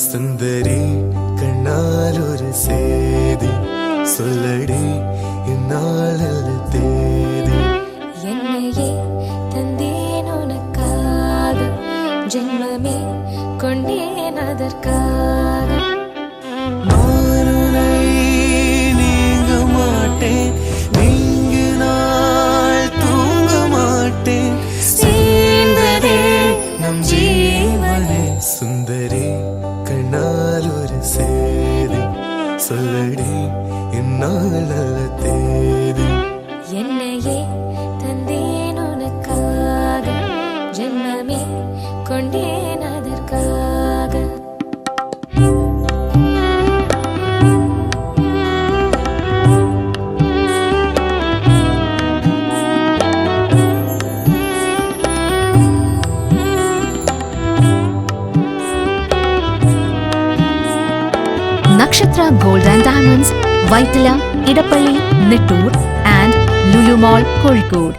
സുന്ദരി കണ്ണാലൊരു സേതി சொல்லடி இந்நாளில் தேதி என்னையே தந்தேன் உனக்காக ஜென்மமே கொண்டேன் அதற்காக நானுனை நீங்க மாட்டேன் நீங்கினால் தூங்க மாட்டேன் சேர்ந்ததே நம் ஜீவனே சுந்தரி கண்ணால் ஒரு சேதி சொல்லடி இந்நாள் தேதி என்னையே தந்தேன் உனக்காக ஜென்மமே கொண்டேன் அதற்காக Nakshatra Gold and Diamonds, Vaitila, Idapalli, Nittur and Lulu Mall, Kozhikode.